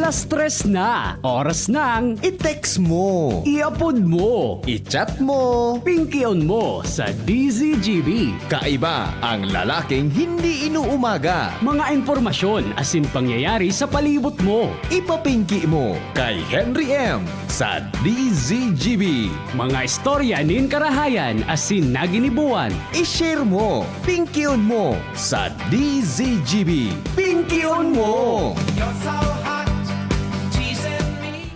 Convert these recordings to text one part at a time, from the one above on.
Alas 3 na. Oras ng I-text mo, i-upload mo, i-chat mo. pinky-on mo sa DZGB. Kaiba ang lalaking hindi inuumaga. Mga impormasyon asin pangyayari sa palibot mo. Ipapinki mo kay Henry M. sa DZGB. Mga istorya nin karahayan asin naginibuan. I-share mo, pinky-on mo sa DZGB. Pinky-on mo! You're so hot, teasing me.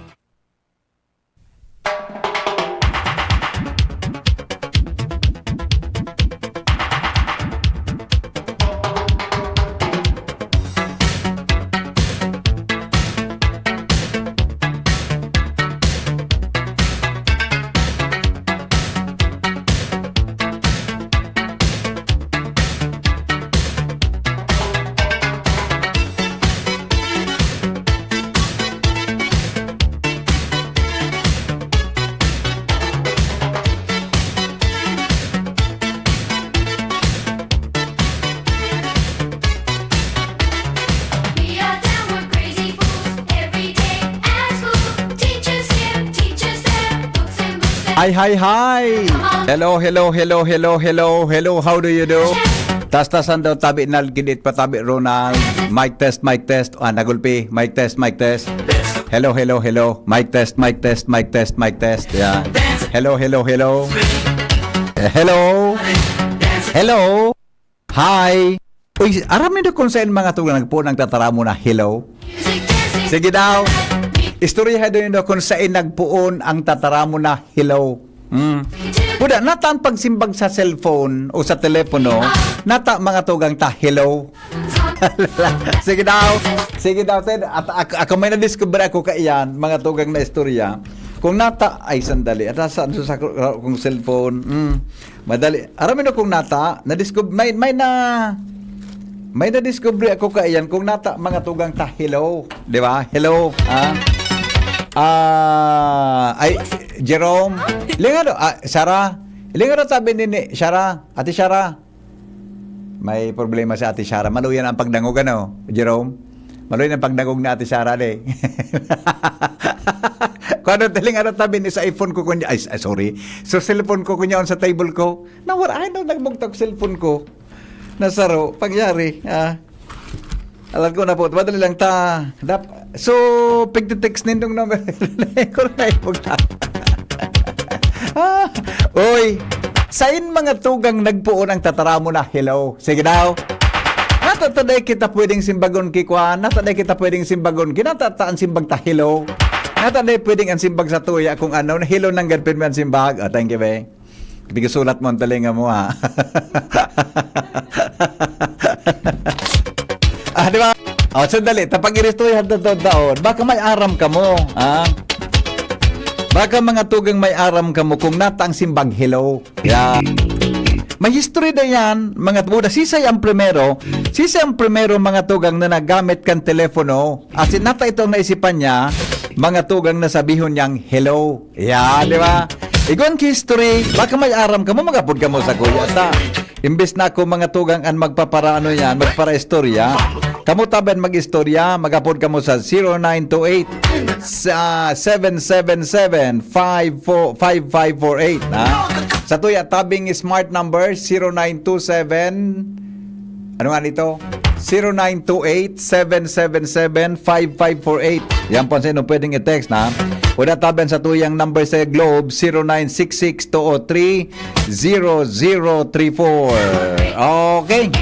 We are down, we're crazy fools every day at school. Teachers here, teachers there, books and books and Hi, hi, hi! Hello, hello, hello, hello, hello, hello, how do you do? Tas-tasan daw tabi nal gidit pa tabi Ronald. Mic test, mic test. Nagulpi. Mic test, mic test. Hello, hello, hello. Mic test, mic test, mic test, mic test. Yeah. Hello, hello, hello. Hello. Hello. Hi. Uy, aramin do kung saan mga tugang nagpuan ang tataramo na hello. music dancing. Sige daw. Istorya doon daw kung saan nagpuon ang tataramo na hello. Puda, nata ang pagsimbag sa cellphone o sa telepono, nata mga tugang ta hello. Sige daw. Sige daw, Ted. At ako may na-discover ako kaiyan, mga tugang na istorya. Kung nata, ay sandali. At sa kung cellphone, madali. Aramin do kung nata, na-discover, may na-discover ako kaiyan kung nata mga tugang ta hello. Di ba? Hello. Ay, Jerome. Lingaro, Sarah. Lingaro sabi ni Sarah. Ate Sarah. May problema si Ate Sarah. Maluyan ang pagdangog, ano, Jerome? Maluyan ang pagdangog ni Ate Sarah, de. Kung ano taling ano tabi ni sa iPhone ko kunya. Ay, sorry. So, cellphone ko kunya on sa table ko. Nawala, ay, nagbugtog cellphone ko. Nasaro. Pangyari. Alam ko na po. Madali lang ta. So, pagte-text nindong number. Ko na ipugta. Uy, sain mga tugang nagpuon ang tataramo na hello. Sige daw. Natataday kita pwedeng simbagon kikwan. Natataday kita pwedeng simbagon. Kinatataan simbag ta hello. Natataday pwedeng ang simbag sa tuya kung ano. Hello nang ganpin mo ang simbag. Oh, thank you, be. Bigasulat mo ang talinga mo, ha. Di ba? O, sandali. Tapag iristoy taon. Baka may aram ka mo, ha? Baka mga tugang may aram ka mo kung natang simbag hello. Yeah. May history na yan, mga tuga. Sisay ang primero mga tugang na nagamit kang telepono. As in, nata itong naisipan niya, mga tugang na sabihon niyang hello. Yeah, di ba? Igon history, baka may aram ka mo, magapod ka mo sa kuya. Imbes na ako mga tugang ang magpaparaano yan, magpara-istorya. Kamu taban mag-istorya, magapod ka mo sa 0928-777-5548. Sa tuya, tabing smart number 0927, ano nga nito? 0928-777-5548. Yan po sino pwedeng i-text na. O taban sa tuyang number sa Globe 0966-203-0034. Okay.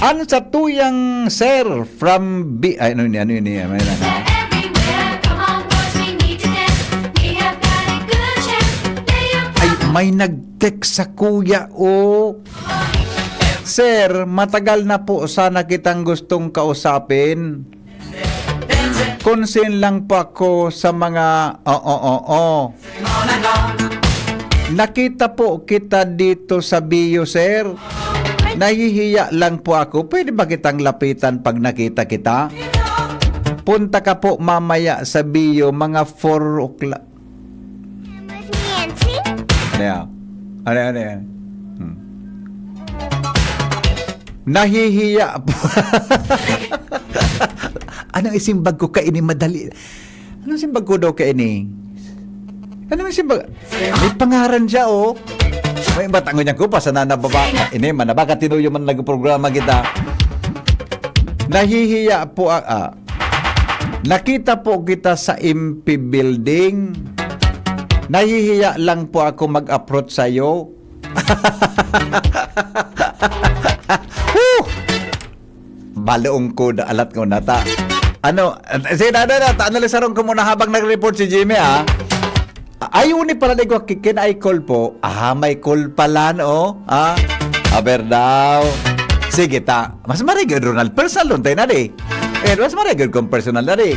Ano sa tuyang sir from B... Ay, ano yun? Everywhere, come on boys, we need to dance. We have got a good chance. Lay your Ay, may nag-text sa kuya, Sir, matagal na po sana kitang gustong kausapin. Konsin lang po ako sa mga Nakita po kita dito sa bio, sir. Nahihiya lang po ako. Pwede ba kitang lapitan pag nakita kita? Punta ka po mamaya sa bio mga 4 o'clock. Yeah. Ano yan? Nahihiya po. Anong isimbag ko kaini madali? Anong simbag ko daw kaini? Ano yung simbag? May pangaran siya, oh. May batangon niya ko pa sa nanababa. Ini man, baka tinuyo man nagprograma kita. Nahihiya po, nakita po kita sa MP building. Nahihiya lang po ako mag-approach sa'yo. Baloong ko na alat ko na ta. Ano, sige na, analisarong ko muna habang nag-report si Jimmy, ha? Ayaw ni pala ko kikin ay call po. May call pala, no? Aber daw. Sige ta. Mas marigod, Ronald. Personal doon tayo na, di. Mas marigod kong personal na, di.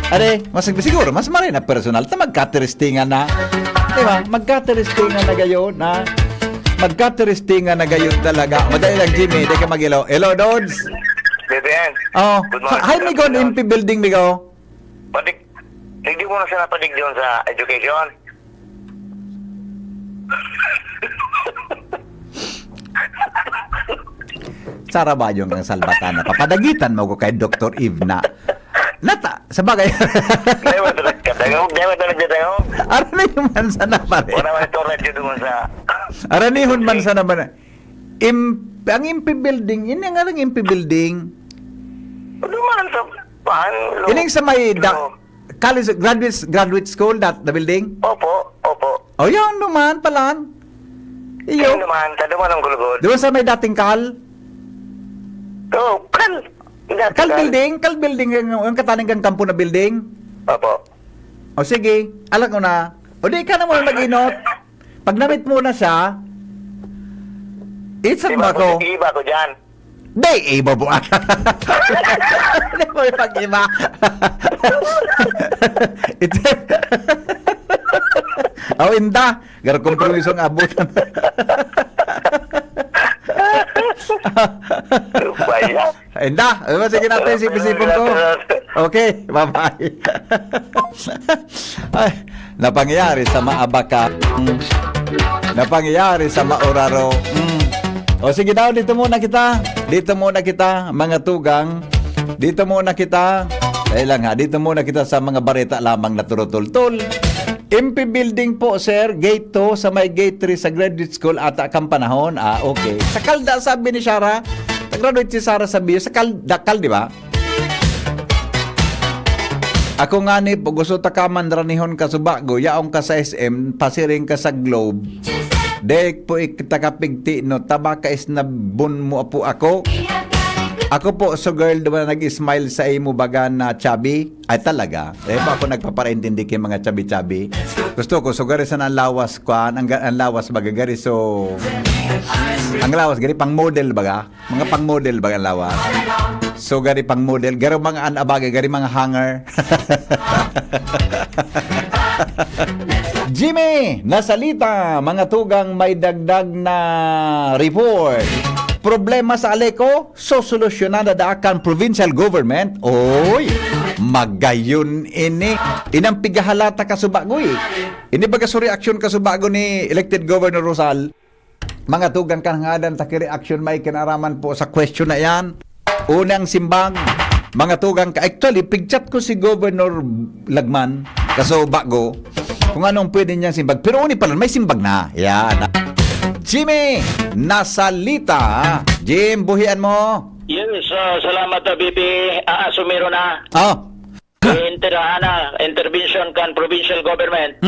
Are, siguro, mas maray na personal. Ta magka-terestingan na. Diba? Magka-terestingan na gayon, na. Magka-terestingan na gayon talaga. Madali lang, Jimmy. Di ka mag-ilaw. Hello, Dodds. BBN. Oh. Good morning. Hi, Migo. MP building, Migo. Hindi mo na siya napadig doon sa education. Sara ba yung ang salbatana? Papadagitan mo ko kay Dr. Ivna. Nata, sabagay. Dahil talaga dyan. Aranihon man sa na pare. Wala man ito radyo doon sa... Aranihon man sa naman. Ang MP building, ini nga lang MP building. Dumaan sa... Ining sa may college graduate school that the building. Opo. Oh, yan naman palan. Iyo. Iyo. Dumaan ang gulugod. Doon sa may dating kal. Oo, kal Building ang kataning kang kampo na building. Opo. O sige, alam ko na. O di ka na muna mag-inot. Pag namit mo na siya, itsak ba ko? Iba ko dyan. Di, iba buwan. Hindi mo ipag-iba. Inda. Gara kompromiso ng abutan. Baya. Inda. Sige natin, sipin-sipin ko. Okay, bye-bye. Ay, napangyayari sa Maabaka. Napangyayari sa Maoraro. O sige daw, dito muna kita, mga tugang. Dito muna kita. Dito muna kita sa mga bareta lamang na turutultul. MP building po, sir. Gate 2 sa may gate 3 sa graduate school ata kang panahon. Okay. Sa Kalda, sabi ni Shara. Nag-graduate si Shara sa Bio. Sa Kalda, di ba? Ako nga ni, gusto ta ka mandranihon ka subago. Yaong ka sa SM, pasiring ka sa Globe. Dek po ikitakapigti no, tabaka is nabun mo po ako. Ako po, so girl, diba nag-smile sa imo baga na chubby? Ay talaga. Pa ako nagpaparaintindi kay mga chubby-chubby. Gusto ko, so gari sa ang lawas ko, ang lawas baga gari so... Ang lawas, gari pang model baga. Mga pang model baga ang lawas. So gari pang model, gari mga anabagay, gari mga hanger. Jimmy, nasalita, mga tugang may dagdag na report. Problema sa Aleco, sosolusyonan na daakan provincial government. Oy, magayon ini. Inang pigahalata kasubago eh. Ini baga so reaction kasubago ni elected Governor Rosal. Mga tugang kanangadan taki reaction may kinaraman po sa question na yan. Unang simbang, mga tugang ka. Actually, pigchat ko si Governor Lagman kasubago kung anong pwede niyang simbag. Pero uni pala, may simbag na. Yan. Jimmy, nasalita. Jim, buhian mo. Yes, salamat BP. Sumiro na. Intervention kan provincial government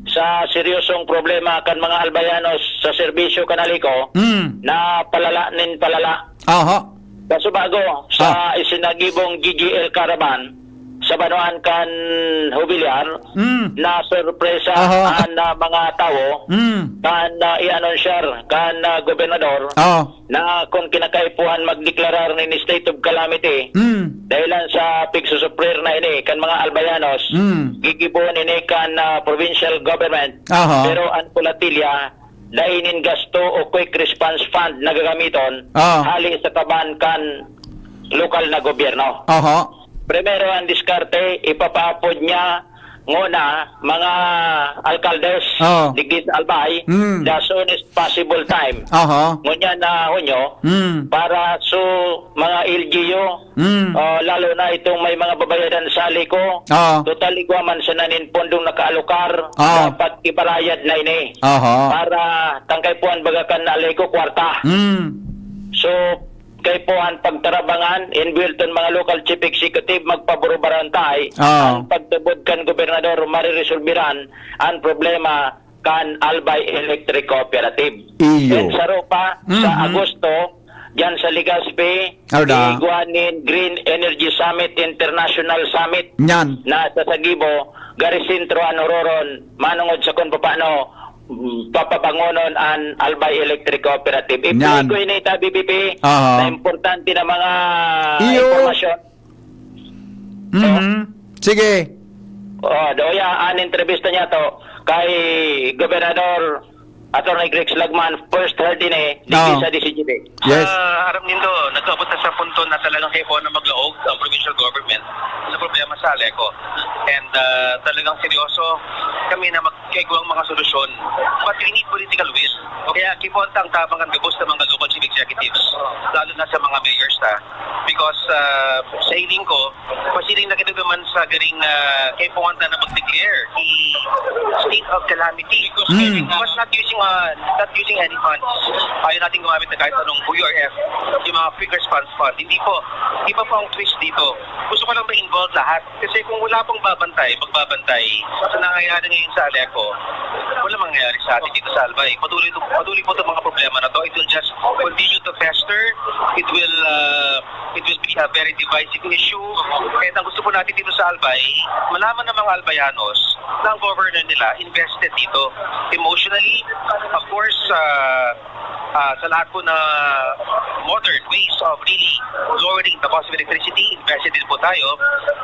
sa seryosong problema kan mga albayanos sa serbisyo kanaliko na palala. Kasubago sa isinagibong GGL Caravan sa Banuan kan Hubilyar na sorpresa na mga tao kan i-announcer kan gobernador na kung kinakaipuhan magdeklarar ni state of calamity dahilan sa pigsusuprir na ini kan mga albayanos gigibuon ini kan provincial government pero ang pulatilya lainin gasto o quick response fund na gagamiton hali sa taban kan lokal na gobyerno. Primero ang diskarte, ipapaapod niya nguna mga alkaldes Oo. digdi sa Albay Mm. the soonest possible time. Aha. Ngunya na hunyo para so mga LGU lalo na itong may mga babayaran sa liko. Oo. Totally guaman sa nanin pondong nakaalukar dapat ibarayad na ini. Aha. Para tangkay puan bagakan na liko kwarta. So kay puan pagtarabangan in Wilton mga local chief executive magpaburubarantay ang pagtubod kan gobernador mariresolbiran ang problema kan Albay Electric Cooperative. Iyo. And sa Ropa sa Agosto diyan sa Legazpi Arda. iguanin Green Energy Summit International Summit Nyan. na sa Tagibo garisintro anororon manungod sa kung paano papabangonon ang Albay Electric Cooperative. Yan. Ipili ko ini ta BBP Aha. na importante na mga Iyo. impormasyon. Sige. Doya an entrevista niya to kay Gobernador Attorney Greg Slagman first heard din sa DCGD. Yes. Aram nindo, nagkaabot na sa punto na talagang kayo na maglaog ang provincial government sa problema sa Aleco. And talagang seryoso kami na magkaigawang mga solusyon. But we need political will. Kaya kipon ang tabang ang gabos ng mga local chief executives, lalo na sa mga mayors because sa hiling ko, pasiling na kinagaman sa garing kayo pumunta na mag-declare the state of calamity because was not using any funds. Ayaw natin gumamit na kahit anong URF, yung mga quick response fund. Hindi po ang twist dito. Gusto ko lang ma-involve lahat. Kasi kung wala pong magbabantay sa nangyayari ngayon sa Aleco, wala mangyayari sa atin dito sa Albay. Patuloy po itong mga problema na to. It will just continue to fester. It will be a very divisive issue. Kaya ang gusto po natin dito sa Albay, malaman ng mga Albayanos na ang governor nila invested dito emotionally, of course, sa lahat po na modern ways of really lowering the cost of electricity, invested din po tayo.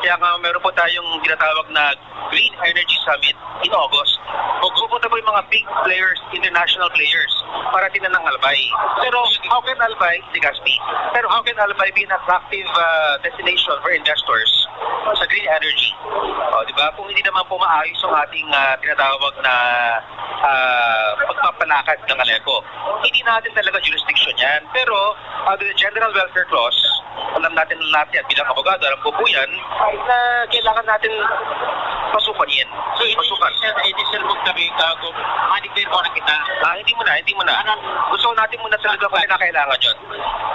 Kaya nga meron po tayong tinatawag na Green Energy Summit in August. Pupunta po yung mga big players, international players, para tinan ng Albay. Pero how can Albay, Legazpi, pero how can Albay be an attractive destination for investors sa green energy? Diba? Kung hindi naman po maayos yung ating tinatawag na pagpapalakad ng Aleco. Hindi natin talaga jurisdiction yan. Pero, under the General Welfare Clause, alam natin lahat yan bilang abogado, alam po po yan, na kailangan natin pasukan yan. So, initial move kami, ma-declare ko na kita. Hindi mo na. Gusto natin muna talaga kung kailangan yun.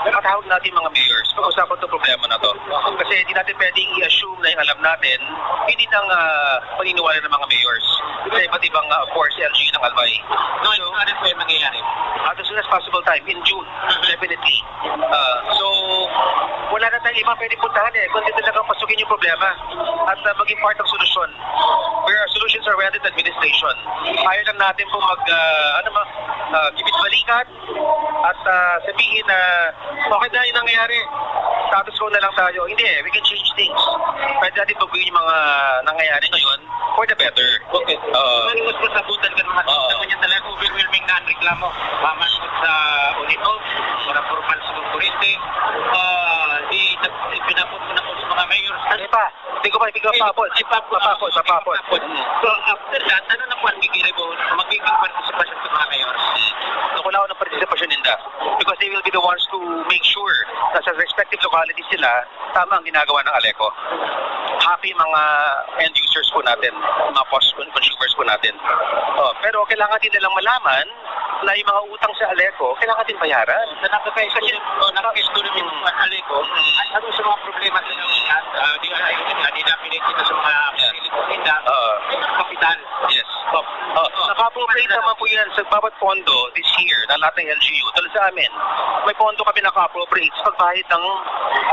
Matawag natin mga mayors, pag-usapan itong problema na to. Kasi hindi natin pwedeng i-assume na yung alam natin, hindi nang paniniwala ng mga mayors. Sa iba't ibang, of course, LG ng Albay. No, so, ano po yung mangyayari? As soon as possible time, in June, definitely. So, wala na tayong ibang pwede puntahan kundi talagang pasukin yung problema at maging part ng solusyon. Where solutions are rendered administration. Ayaw lang natin po kibit-balikan at sabihin na okay na yung nangyayari. Status quo na lang tayo. Hindi we can change things. Pwede natin baguhin yung mga nangyayari ngayon for the better. Okay. Mas masabutan ka naman. Naman yan talaga overwhelming na ang reklamo. Mamasok sa UNITO, para formal sa kurente. Pinapot ko na po sa mga mayors. Ano pa? Hindi ko papapot. So after that, ano na po ang magiging participation sa mga mayors? Wala ko ng participation in that. Because they will be the ones to make sure na sa respective localities sila, tama ang ginagawa ng Aleco. Happy mga end users po natin, mga consumers po natin. Pero kailangan din nilang malaman na yung mga utang sa Aleco, kailangan din bayaran. Kasi nakaka-story min ang Aleco, ano sa mga problema din hindi na pinitito sa mga kapital. Yes. Naka-appropriate naman po yan sa bawat pondo this year na lahat ng LGU. Tulad sa amin, may pondo kami naka-appropriate sa pagbayad ng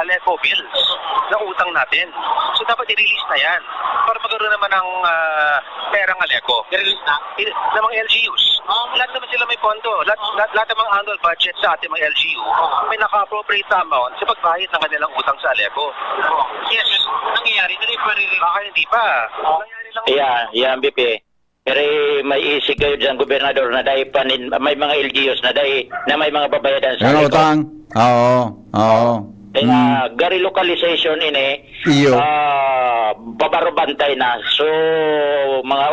Aleco bills na utang natin. So dapat i-release na yan para magkaroon naman ng perang Aleco. I-release na? Ng mga LGUs. Lahat naman sila may pondo. Lahat ng mga annual budget sa ating mga LGU may naka-appropriate na amount sa pagbayad ng kanilang utang sa Aleco. Yes. Nangyayari na rin pa rin. Baka hindi pa. Nangyayari lang. Yeah, BP. Pero may isig kayo dyan, Gobernador, na dahil may mga LGUs na may mga babayadan sa Ano Aleco. utang? Oo. Kaya gari localization ini Iyo. babarobantay na. So mga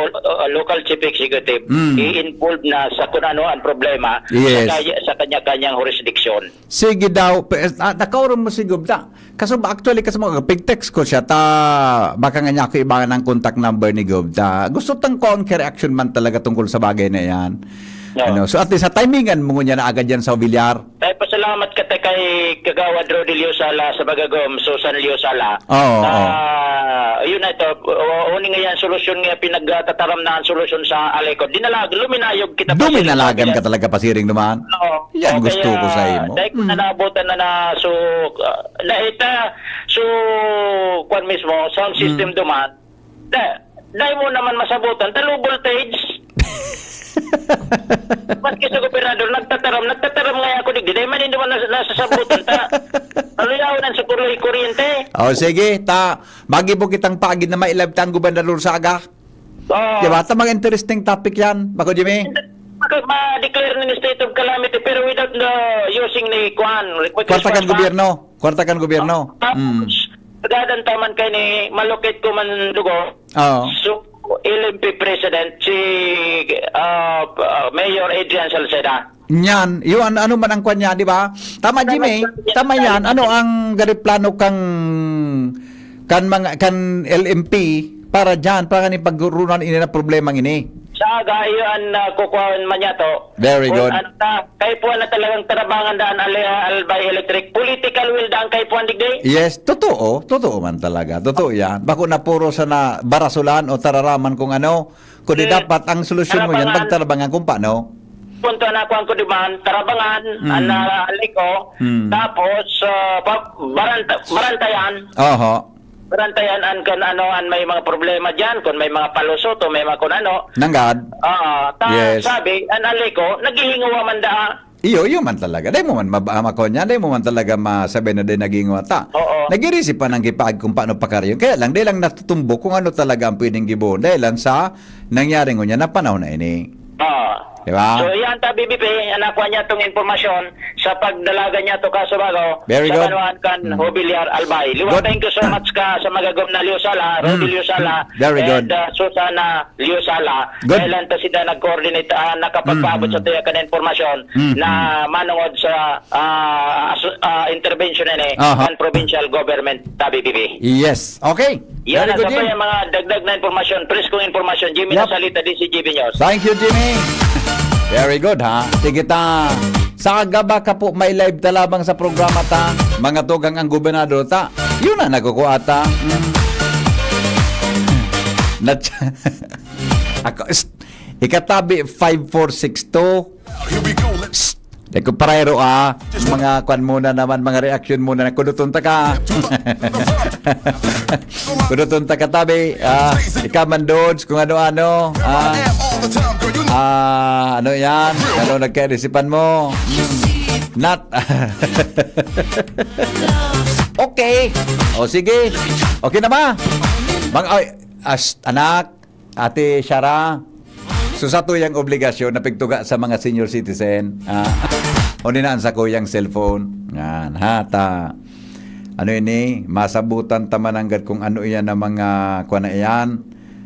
local chief executive i-involve na sa kung ano ang problema Yes. sa kanya-kanyang jurisdiction. Sige daw, nakauron mo si Gubda. Kaso ba actually, kasi mga pig-text ko siya, baka nga niya ako ibangan ng contact number ni Gubda. Gusto tang conquer reaction man talaga tungkol sa bagay na yan. No. Ano, so at least sa timingan mo niya na agad yan sa Villar. Tayo pasalamat ka kay Kagawad Rodilio Sala sa Bagagom, Susan Leo Sala. Oo, Yun na ito, uni nga yan, solusyon nga pinagtataram na solusyon sa Alecod. Luminayog kita pa. Duminalagan ka talaga pasiring naman. Oo. Yan gusto ko sa imo. Dahil kung nanabutan na so, kwan mismo, sound system duman, dahil mo naman masabutan, low voltage. Maski sa gobernador, nagtataram nga ako digdi. Dahil man hindi naman nasasabutan. Aluyawan sa kuryente. Sige, bagi po kitang pagid na mailab ang gobernador sa aga. Diba? Mga interesting topic yan. Bako, Jimmy? Ma-declare ni state of calamity pero without using ni Kwan. Kwartakan gobyerno. Pagadan taman kay ni malukit ko man dugo. So, LMP President si Mayor Adrian Salceda. Yan, yun ano man ang kwan niya, di ba? Tama, Jimmy. Tama yan. Ano ang plano kan LMP para dyan, para ni pagrunan ini na problema ini? Sa aga, yun kukuhaan man niya to. Very good. Kay po na talagang tarabangan daan Albay Electric. Political will daan kay po ang digday? Yes, totoo. Totoo man talaga. Totoo yan. Bako na puro sa na barasulan o tararaman kung ano. Kundi dapat ang solusyon mo yan, pagtarabangan kung paano. Punto na kuhan ko diman, tarabangan, aliko, tapos barantayan. Oho. Barantayan an may mga problema diyan, kung may mga palusot o may mga kung ano. Nanggad. Yes. Sabi, an aliko, naghihingawa man daa. Iyo man talaga. Dahil mo man mamakon yan. Dahil mo man talaga masabi na din naging wata. Oo. Nag-irisip pa ng gipag kung paano pakaryon. Kaya lang, dahil lang natutumbo kung ano talaga ang pwedeng gibuon. Dahil lang sa nangyaring niya na panahon na ini. Diba? So yan ta BBP, anak niya tong informasyon sa pagdalaga niya to kaso bago. Very sa good. Kanuan kan Hobiliar Albay. Liwa, Good. thank you so much ka sa magagom na Leo Sala, Rodilio Sala, Very good. and Susana Leo Sala. Good. Dahil ta sila nag-coordinate, nakapagpaabot sa tiya kan informasyon na manungod sa intervention ni ng provincial government ta BBP. Yes. Okay. Yan Very ang good, sabay Jim. ang mga dagdag na informasyon, preskong informasyon. Jimmy Yep. Nasalita, DCGB News. Thank you, Jimmy. Very good, ha? Sige ta. Sa agaba ka po may live talabang sa programa ta. Mga tugang ang gobernador ta. Yun na nakukuha ta. Ako, ikatabi 5462. Eko parero mga kwan muna naman, mga reaction muna na kudutunta ka. Kudutunta ka tabi. Ikaman dods kung ano-ano. Ano yan? Ano nagkairisipan mo? Not. Okay. O sige. Okay na ba? Anak, Ate Shara, susato yung obligasyon na pigtuga sa mga senior citizen. Uninaan sa kuyang cellphone. Yan, hata. Ano ini? Masabutan tamananggat kung ano yan na mga kuha na yan.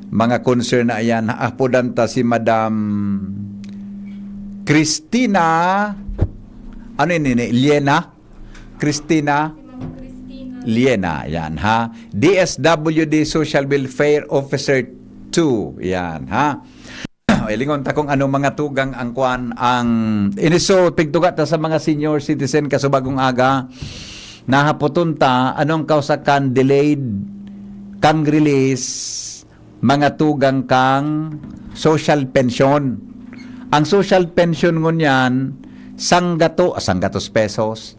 Mga concern na yan. Apodanta si Madam Christina. Ano ini? Liena? Christina? Liena. Yan, ha? DSWD Social Welfare Officer 2. Yan, ha? Ilingon ta kung ano mga tugang ang kuan ang iniso pigtuga ta sa mga senior citizen kasubagong aga nahapoton ta anong kausakan delayed kang release mga tugang kang social pension. Ang social pension ngunyan sanggatos pesos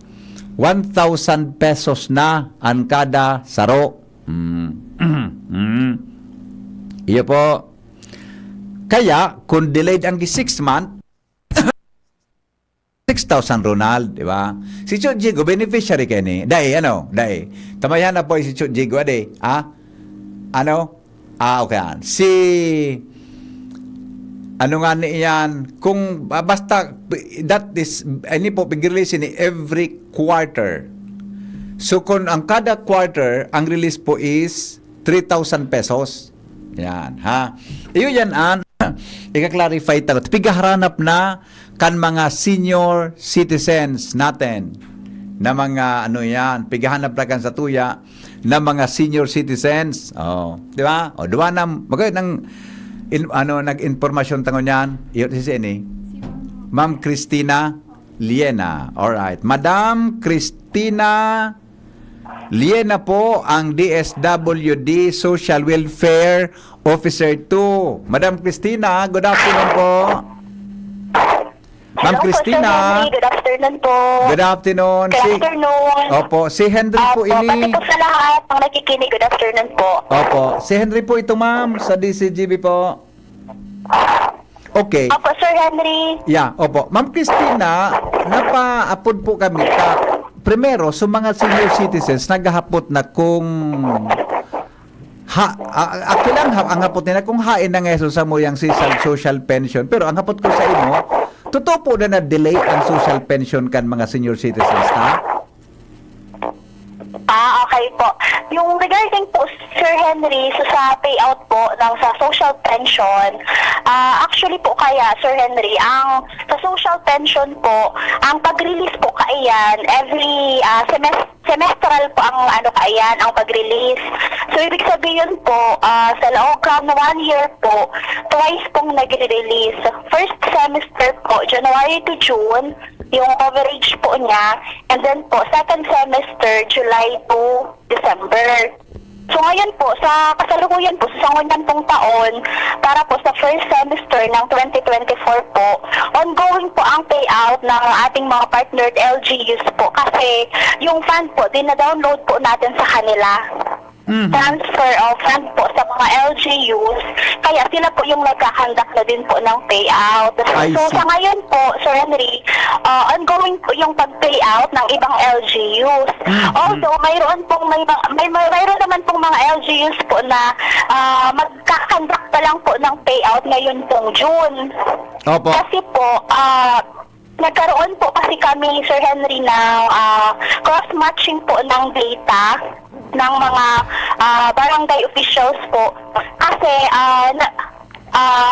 1,000 pesos na ang kada saro. Iyo po. Kaya, kung delayed ang 6 month, 6,000 Ronald, di ba? Si Chut Jigo, beneficiary ka ni. Dahil, tamayan na po si Chut Jigo, okay. Ano nga niyan, kung basta, that is, ini po, pag-release ni every quarter. So kung ang kada quarter, ang release po is 3,000 pesos. Yan, ha? Iyo yan, ika-clarify talaga. Pigaharanap na kan mga senior citizens natin na mga ano yan, pigahanap na kan sa tuya na mga senior citizens. Oh, di ba? O, duwa na, nag-informasyon tango niyan. Iyo si ini. Ma'am Cristina Liena. Alright. Madam Cristina Liena po ang DSWD Social Welfare Officer 2. Madam Cristina, good afternoon po. Ma'am Hello Cristina. Po, Sir Henry. Good afternoon po. Good afternoon. Good afternoon. Opo, si Henry po Pati ini. po sa lahat ng nakikinig, good afternoon po. Opo, si Henry po ito, ma'am, sa DCGB po. Okay. Opo, Sir Henry. Yeah, opo. Ma'am Cristina, napa-upload po kami primero, sa mga senior citizens, naghahapot na kung actually ang hapot nila kung hain na nga sa mo yung social pension. Pero ang hapot ko sa imo, totoo po na na-delay ang social pension kan mga senior citizens, ta? Okay po. Yung regarding po, Sir Henry, sa payout po ng sa social pension, actually po kaya, Sir Henry, ang sa social pension po, ang pag-release po kaiyan, every semestral po ang kaiyan, ang pag-release. So, ibig sabihin po, sa loob ng 1 year po, twice pong nag-release. First semester po, January to June, yung coverage po niya, and then po, second semester, July to December. So ngayon po, sa kasalukuyan po, sa sangunan pong taon, para po sa first semester ng 2024 po, ongoing po ang payout ng ating mga partnered LGUs po kasi yung fund po, dina-download po natin sa kanila. Transfer of fund po sa mga LGUs, kaya sila po yung nagkakandak na din po ng payout. So sa ngayon po, Sir Henry, ongoing po yung pag-payout ng ibang LGUs. Although mayroon naman pong mga LGUs po na magkakandak pa lang po ng payout ngayon pong June. Opo. Kasi po, nagkaroon po kasi kami, Sir Henry, ng cross-matching po ng data ng mga barangay officials po. Kasi,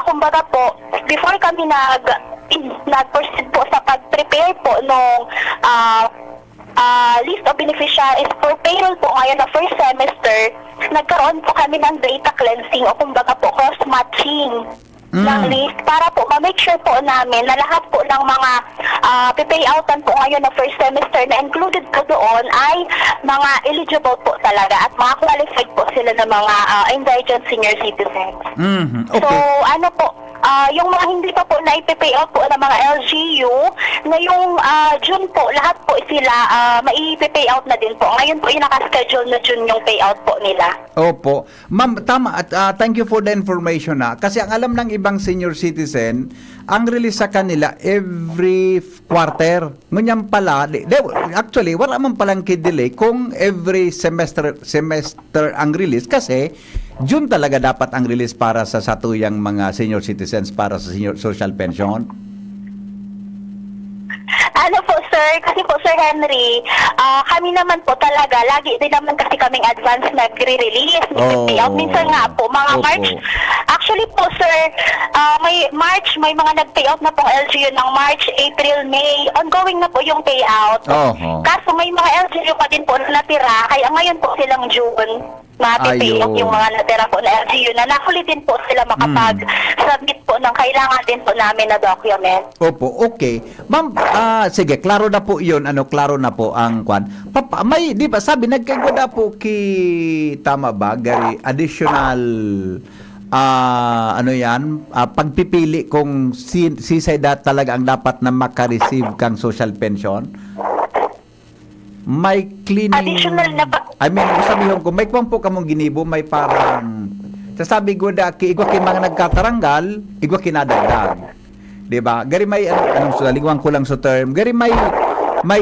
kumbaga po, before kami nag-proceed po sa pag-prepare po ng list of beneficiaries for payroll po ngayon na first semester, nagkaroon po kami ng data cleansing o kumbaga po cross-matching ng list para po ma-make sure po namin na lahat po ng mga pipayoutan po ngayon na first semester na included po doon ay mga eligible po talaga at mga qualified po sila ng mga indigent senior citizens. Okay. So, yung mga hindi pa po na ipipayout po ng mga LGU, ngayong June po, lahat po sila maipipayout na din po. Ngayon po, yung nakaschedule na June yung payout po nila. Opo. Ma'am, tama. At thank you for the information na. Kasi ang alam ng ibang senior citizen, ang release sa kanila every quarter. Ngunyan pala, actually, wala man palang kidelay kung every semester ang release kasi June talaga dapat ang release para sa satuyang mga senior citizens para sa senior social pension. Ano po, sir? Kasi po, Sir Henry, kami naman po talaga, lagi din naman kasi kaming advance nagre-release. Minsan nga po, mga March. Actually po, sir, may March, may mga nag-payout na pong LGU ng March, April, May. Ongoing na po yung payout. Kaso may mga LGU pa din po na natira, kaya ngayon po silang June. Mati-payout yung mga natira po na LGU na nahuli din po sila makapag-submit po ng kailangan din po namin na document. Opo, okay. Ma'am, sige, klaro na po 'yon. Klaro na po ang kwan. May, di ba, sabi, nagkagwada po tama ba, gari, additional, pagpipili kung sisay talaga ang dapat na makareceive kang social pension? May cleaning... Additional na ba? sabihin ko, may kwang po kamong ginibo, may parang... Sasabi ko igwa mga nagkataranggal, igwa kinadagdag. Diba? Gari may, lingwang ko lang sa term, gari may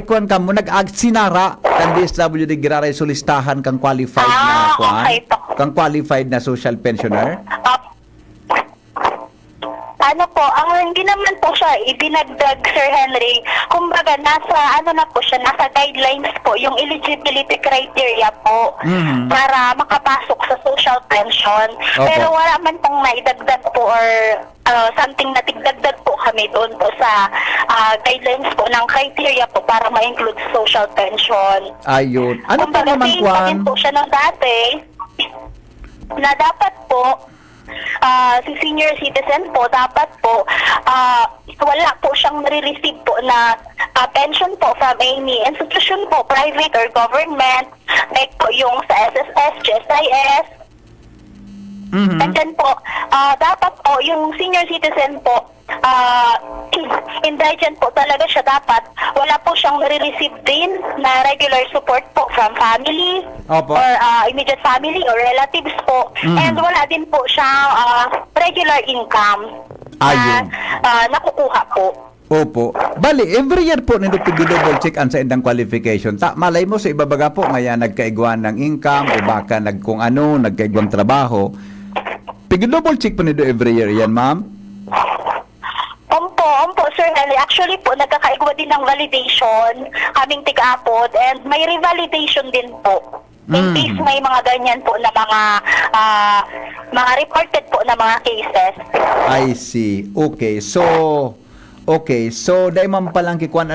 kwan ka mo, sinara, kan DSWD giraray sulistahan kang qualified na kwan, okay, kang qualified na social pensioner. Ano po, hindi naman po siya ibinagdag, Sir Henry. Kumbaga, nasa guidelines po, yung eligibility criteria po para makapasok sa social pension. Opo. Pero wala man pong naidagdag po or something na tigdagdag po kami doon po sa guidelines po ng criteria po para ma-include sa social pension. Ayun. Ano pa Kumbaga, naman, same pa din Kwan? po siya ng dati na dapat po si senior citizen po, dapat po wala po siyang nare-receive po na pension po from any institution po, private or government, like po yung sa SSS, GSIS. And then po, dapat po yung senior citizen po, indigent po talaga siya dapat. Wala po siyang nare-receive din na regular support po from family Opo. or immediate family or relatives po. And wala din po siyang regular income Ayun. na nakukuha po. Opo. Bali, every year po nito double check ang sa indang qualification. Malay mo sa ibabaga po, ngaya nagkaiguan ng income o baka kung ano, nagkaiguang trabaho. Double check po nito every year yan, ma'am? Ompo, Sir Henry. Actually po, nagkakaigwa din ng validation kaming tig-apod and may revalidation din po. In case may mga ganyan po na mga reported po na mga cases. I see. Okay. So dahil man palang kikuan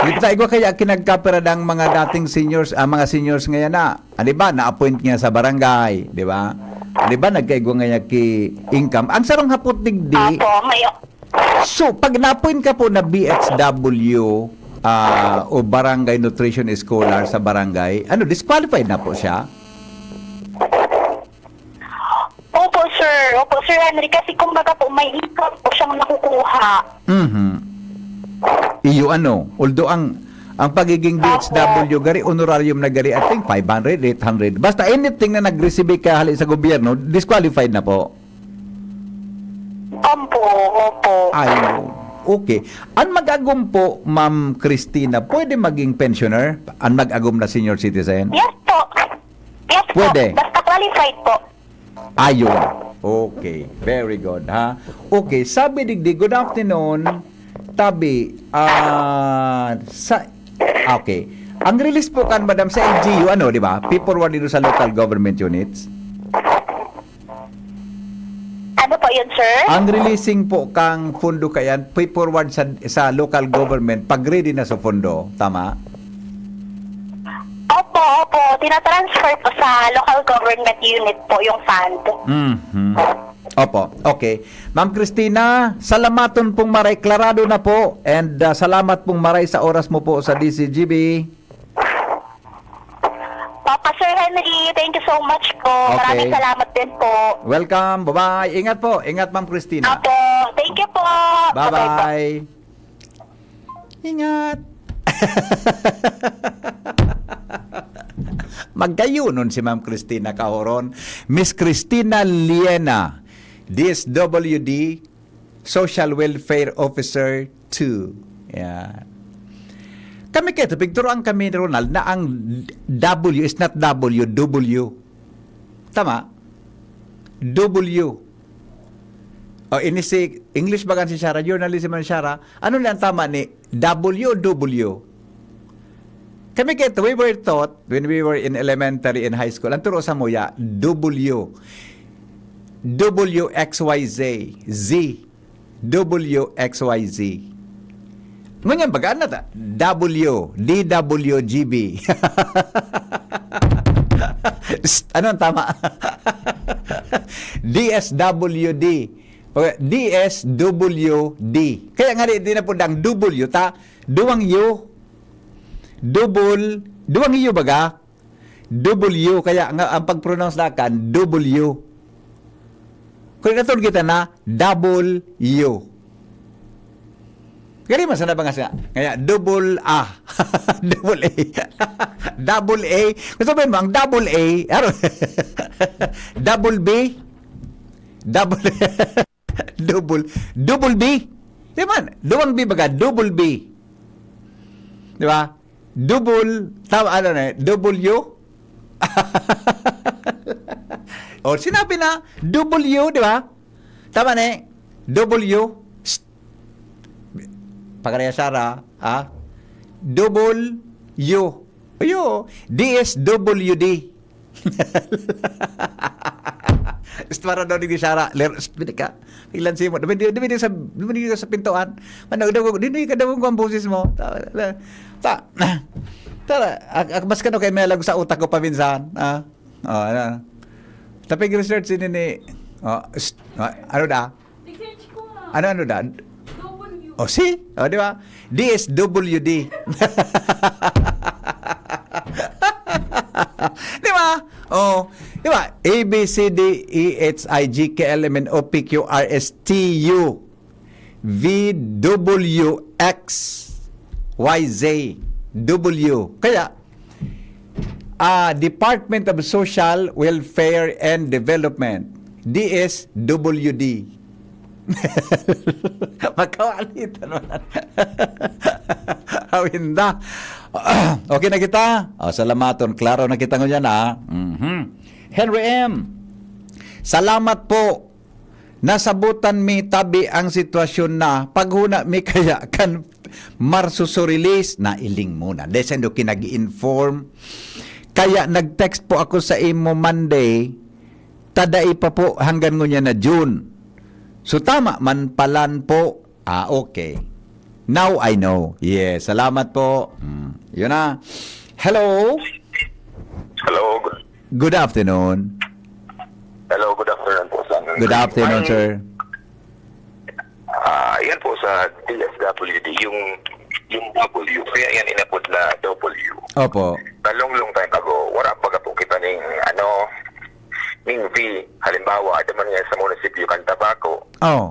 lipta igwa kaya kinagkapera ng mga dating seniors, mga seniors ngayon na, di ba, na-appoint niya sa barangay, di ba? Di ba, nagkaigwa ngayon ki income. Ang sarong hapot digdi, Opo, may... so pag na-appoint ka po na BHW o Barangay Nutrition Scholar sa barangay, disqualified na po siya? Opo, Sir Henry. Kasi kumbaga po, may income po siyang nakukuha. Iyo although ang pagiging BHW gari honorarium na gari, I think 500, 800. Basta anything na nag-receive ka hali sa gobyerno, disqualified na po. Opo. Ayun. Okay. Ang mag-agom po, Ma'am Christina, pwede maging pensioner? Ang mag-agom na senior citizen? Yes po. Pwede. Basta qualified po. Ayun. Okay. Very good, ha? Okay. Sabi digdi, good afternoon. Tabi, okay. Ang release po kan, madam, sa LGU, di ba? Paperwork dito sa local government units. Ano po yun, sir? Ang releasing po kang fundo kayan, paperwork sa local government, pag ready na sa fundo. Tama? Opo. Tinatransfer po sa local government unit po yung fund. Opo. Okay. Ma'am Christina, salamaton pong maray. Klarado na po. And salamat pong maray sa oras mo po sa DCGB. Papa Sir Henry, thank you so much po. Okay. Maraming salamat din po. Welcome. Bye-bye. Ingat po. Ingat, Ma'am Christina. Opo. Thank you po. Bye-bye po. Bye-bye. Ingat. Magkayunon si Ma'am Christina Cahoron. Miss Christina Liena, DSWD, Social Welfare Officer 2. Yan. Kami kayo, picturean kami, Ronald, na ang W is not W, W. Tama? W. O, ini si English bagan si Shara, journalism man Shara, ano na ang tama ni W o W? Kami kayo, we were taught, when we were in elementary and high school, ang turo sa muya, W. WXYZ. Z. WXYZ. Ngunyan, bagaan na ta? W. DWGB. Ano ang tama? DSWD. Okay, DSWD. Kaya nga di na po dang W, ta? Duwang U. Duwang U baga? W. Kaya nga ang pag-pronounce na kan, W. Kung natulog kita na, double U. Kaya mas na ba nga siya? Kaya, double A. Double A. Double A. Kung sabihin mo, ang double A, double B, double B. Di man, duwang B baga, double B. Di ba? Double, double U. O, sinabi na, W, di ba? Tama na W, pakaraya Sara, double U. Ayo, DSWD. Para daw ni Sara, bini ka. Ilan si mo? Dumi sa pintuan. Dini ka daw ang boses mo. Mas kano kay may lago sa utak ko paminsan. Tapi research ini ni ano da? Ano da? Oh, si? Oh, di ba? DSWD. Di ba? Oh, di ba? A, B, C, D, E, H, I, G, K, L, M, N, O, P, Q, R, S, T, U, V, W, X, Y, Z, W. Kaya, Department of Social Welfare and Development, DSWD. Magkawalit naman. Awinda. Okay na kita. Salamaton. Klaro na kita ngunyan Henry M. Salamat po. Nasabutan mi tabi ang sitwasyon na paghuna mi kaya kan marsusurelease na iling muna. Desendo kinag-inform. Kaya nag-text po ako sa imo Monday. Tadai pa po hanggang ngunyan na June. So tama man palan po. Okay. Now I know. Yes, salamat po. Yun na. Hello. Hello. Good afternoon. Hello, good afternoon po sa Good afternoon, sir. Yan po sa DSWD, yung W, kaya yan inapod na W. Opo. Talong time ago, wala pa po kita ning ning V, halimbawa, adaman nga sa munisipyo kan Tabaco,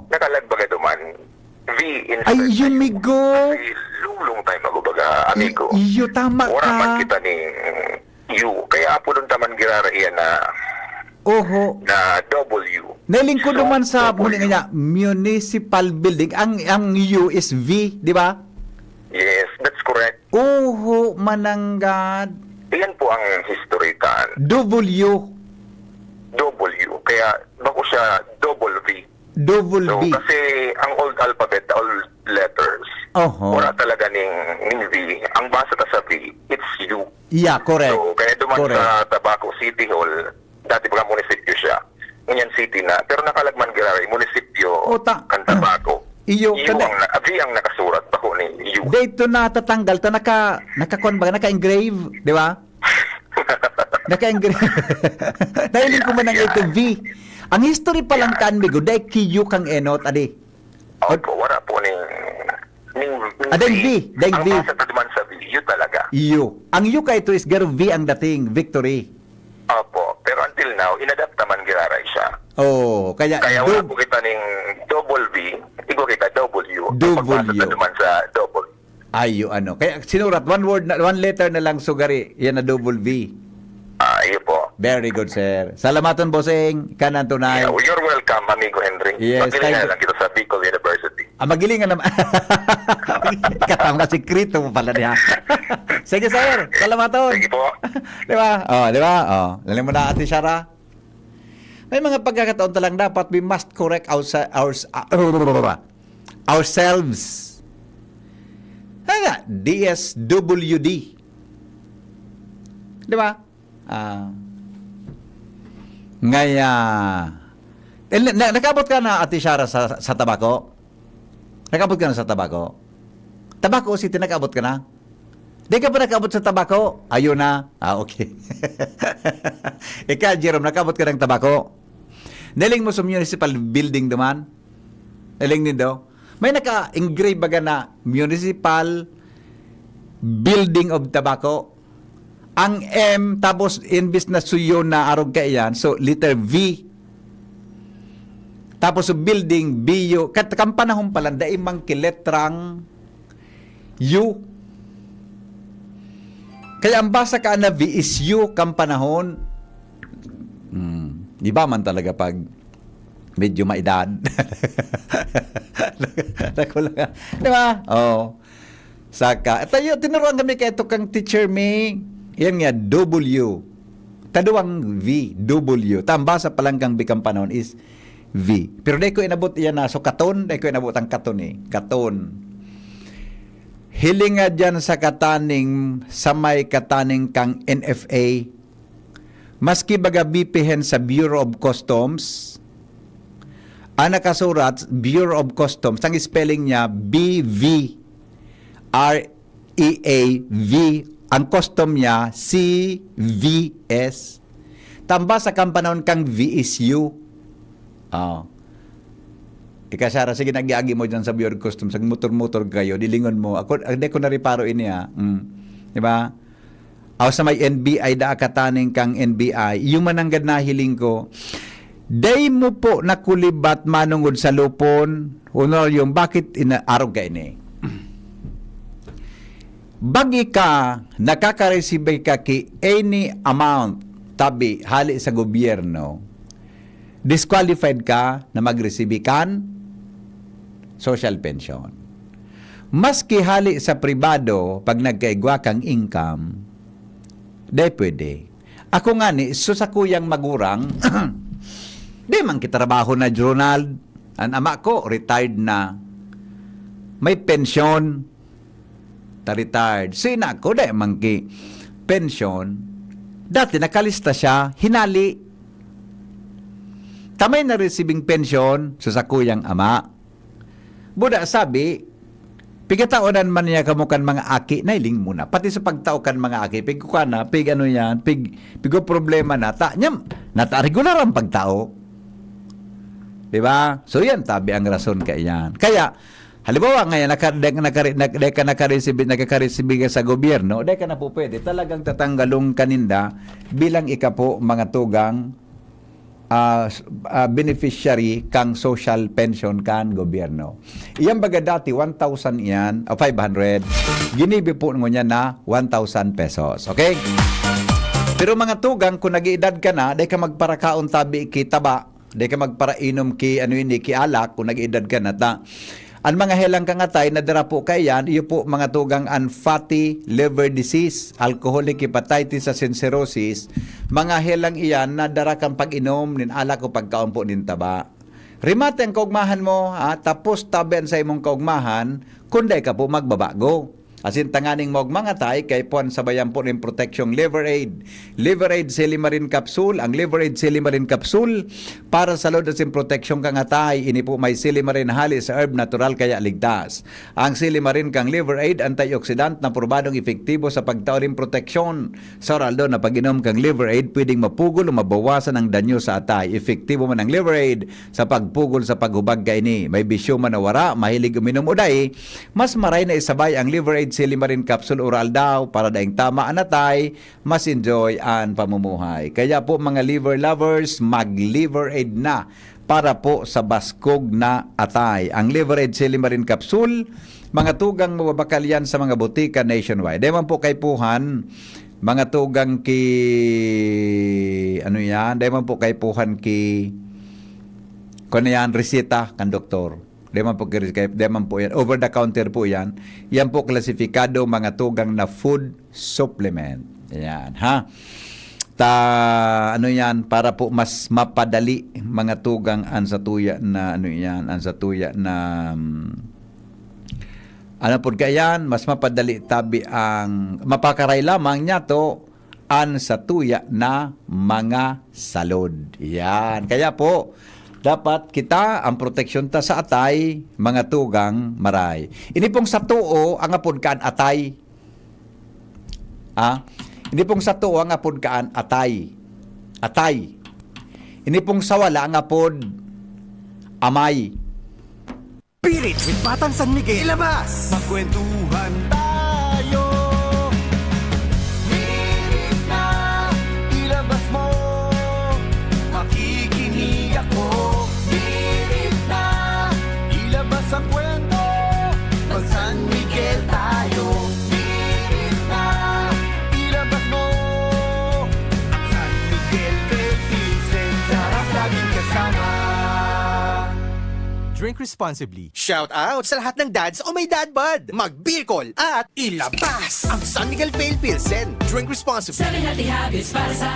nakalagbaga duman, V instead. Ay, yumigo. Kasi lulong time ago baga, amigo. Iyo, tama ka. Wala man kita ning U, kaya po doon taman girara iyan na na W. Nailing ko naman sa muli nga municipal building. Ang U is V, di ba? Yes, that's correct. Mananggad. Iyan po ang history kan. W. Kaya bako siya double V. Double So, V. kasi ang old alphabet, old letters, wala talaga ning V. Ang basa ta sa V, it's U. Yeah, correct. So, kaya duman sa Tabaco City Hall, dati baga munisipyo siya. Ngunyan city na. Pero nakalagman girari, munisipyo kan Tabaco. V ang nakasurat bako ni U. Dito na tatanggal to naka-engrave, di ba? Naka-engrave. Dahil ko man ang ito V. Ang history pa lang kan bigo dahil kiyo kang enot adi. Opo, wala po ning V. Ang basa naman sa V, U talaga. U. Ang U ka ito is garo V ang dating, victory. Opo, pero until now, inadapt naman giraray siya. Kaya wala po kita ning double V, igo kita W. W. Naman sa double. Ayo, Kaya sinurat, one letter na lang sugari, yan na double V. Iyo po. Very good, sir. Salamaton, bossing. Kanan tunay. Yeah, you're welcome, amigo Henry. Yes, Magilingan lang kita sa Bicol University. Magilingan naman. Katama ka sikrito mo pala niya. Sige, sir. Salamaton. Sige po. Di ba? Di ba? Lalim mo na, Ate Shara. May mga pagkakataon talang dapat we must correct ourselves. Kaya, DSWD. Di ba? Ngaya. Nakabot ka na, Ate Shara, sa Tabaco? Nakabot ka na sa Tabaco? Tabaco City, nakabot ka na? Di ka pa nakabot sa Tabaco? Ayun na. Okay. Ika, Jerome, nakabot ka ng Tabaco? Naling mo sa municipal building naman? Naling din daw? May naka-engrave baga na municipal building of Tabaco. Ang M, tapos imbis na suyo na arog ka yan, so letter V. Tapos sa building, BU. Kampanahon pala, daimang kiletrang U. Kaya ang basa ka na V is U, kampanahon. Di ba man talaga pag medyo maedad? Di ba? Saka. Tayo, tinuruan kami kaya ito kang teacher me. Yan nga, W. Taduang V, W. Tambasa palang kang bikang panahon is V. Pero dahil ko inabot iyan na, so katon, dahil ko inabot ang katon eh. Katon. Hilinga dyan sa kataning, sa may kataning kang NFA, maski baga BPhen sa Bureau of Customs, ang nakasurat, Bureau of Customs, ang spelling niya, BVREAV, ang custom niya, CVS. Tamba sa kampanon kang VSU. Ikasara, sige, nag-iagi mo dyan sa Bureau of Customs, ang motor-motor kayo, dilingon mo. Ako, hindi ko nariparo ini Diba? Ako sa may NBI, kataning kang NBI, yung mananggad na hiling ko, day mo po nakulibat manungod sa lupon, honor yung bakit inaarog ka ini. Bagi ka, nakaka-receive ka ki any amount, tabi, hali sa gobyerno, disqualified ka na mag-receive kan social pension. Maski hali sa pribado, pag nagkaigwa kang income, day pwede. Ako nga ni, susakuyang magurang, di man kitrabaho na Ronald, ang ama ko, retired na, may pension, retired. Sina ko, di man ki pension, dati nakalista siya, hinali. Tamay na receiving pension, susakuyang ama. Buda sabi, pigataonan man niya kamukan mga aki, nailing muna. Pati sa pagtaokan mga aki, pig ka na, pig ano yan, pigo problema na, nata regular ang pagtao. Diba? So yan, tabi ang rason ka yan. Kaya, halimbawa ngayon, nakaka-receive ka sa gobyerno, dahil ka na po pwede, talagang tatanggalong kaninda bilang ika po mga tugang beneficiary kang social pension kan gobyerno. Iyan baga dati 1,000 yan, 500, ginibi po niya na 1,000 pesos. Okay? Pero mga tugang, kung nag-iedad ka na, dahil ka magparakaon tabi ki taba, dahil ka magparainom ki ki alak, kung nag-iedad ka na ta. Ang mga helang kangatay na dara po kayan, iyo po mga tugang fatty liver disease, alcoholic hepatitis sa cirrhosis, mga helang iyan na dara kang pag-inom nin alak o pagkaon po nin taba. Rimate ang kaugmahan mo, tapos taben sa imong kaugmahan, kunday ka po magbabago. Asin tanganing mo mga tay, kay puan sabayan po ng protection liver aid. Liver aid silimarin capsule, ang liver aid silimarin capsule, para sa load asin protection kang atay, ini po may silimarin hali sa herb natural kaya ligtas. Ang silimarin kang liver aid, antioxidant na probadong epektibo sa pagtauring proteksyon. Sa oraldo na pag-inom kang liver aid, pwedeng mapugol o mabawasan ang danyo sa atay. Epektibo man ang liver aid sa pagpugol sa paghubag ka ini. May bisyo man na wara, mahilig uminom uday, mas maray na isabay ang liver aid silimarin capsule oral daw para daing tama anatay, mas enjoy ang pamumuhay. Kaya po mga liver lovers, mag-liver aid na para po sa baskog na atay. Ang liver aid silimarin capsule, mga tugang mababakal yan sa mga butika nationwide. Deman po kay puhan, mga tugang ki, deman po kay puhan ki, kung yan, resita kan doktor. Deman po yan. Over the counter po yan. Yan po klasifikado mga tugang na food supplement. Yan, ha? Yan, para po mas mapadali mga tugang an sa tuya na, po kayan, mas mapadali tabi ang, mapakaray lamang niya to, an sa tuya na mga salod. Yan. Kaya po, dapat kita ang proteksyon ta sa atay, mga tugang maray. Ini pong sa tuo ang apod kaan atay. Ini pong sa tuo ang apod kaan atay. Atay. Ini pong sa wala ang apod amay. Pilit with Batang San Miguel. Ilabas! Magkwentuhan tayo. Hirit na, ilabas mo. Makikinig ako. Hirit na, ilabas ang kwento. Mag San Miguel tayo. Hirit na, ilabas mo. San Miguel Philippines, sarap laging kasama. Drink responsibly. Shout out sa lahat ng dads o may dad bod. Mag-beer call at ilabas ang San Miguel Pale Pilsen. Drink responsibly.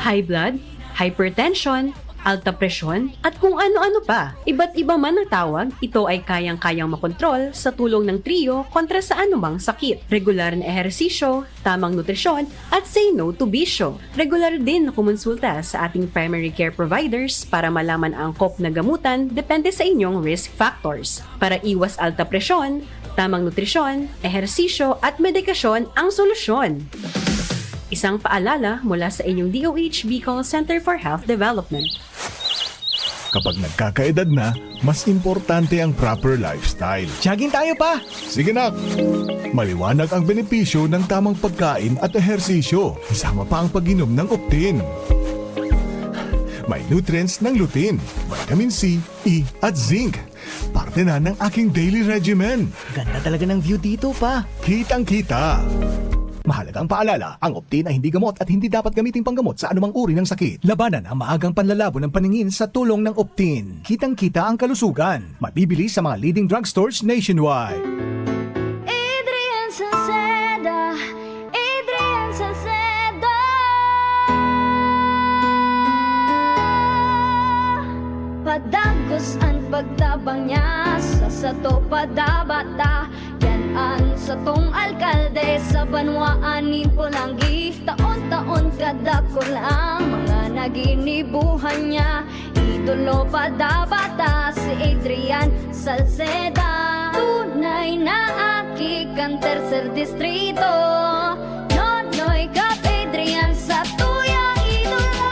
High blood, hypertension, alta presyon, at kung ano-ano pa. Iba't iba man ang tawag, ito ay kayang-kayang makontrol sa tulong ng trio kontra sa anumang sakit. Regular na ehersisyo, tamang nutrisyon, at say no to bisyo. Regular din na kumonsulta sa ating primary care providers para malaman ang angkop na gamutan depende sa inyong risk factors. Para iwas alta presyon, tamang nutrisyon, ehersisyo at medikasyon ang solusyon. Isang paalala mula sa inyong DOH Bicol Center for Health Development. Kapag nagkakaedad na, mas importante ang proper lifestyle. Jogging tayo pa! Sige nak! Maliwanag ang benepisyo ng tamang pagkain at ehersisyo. Kasama pa ang pag-inom ng Optin. May nutrients ng lutein, vitamin C, E at zinc. Parte na ng aking daily regimen. Ganda talaga ng view dito pa. Kitang-kita. Mahalagang paalala, ang Optin ay hindi gamot at hindi dapat gamitin panggamot sa anumang uri ng sakit. Labanan ang maagang panlalabo ng paningin sa tulong ng Optin. Kitang-kita ang kalusugan. Mabibili sa mga leading drugstores nationwide. Adrian Salceda, Adrian Salceda. Padagos ang pagtabang niya sa sato padabata. Yan sa tong alkalde sa banwaan po lang taon-taon kada ko lang mga naginibuhan niya. Idolo padabata si Adrian Salceda. Tunay na aki kang tercer distrito. Nonoy kap Adrian sa tuyang idolo.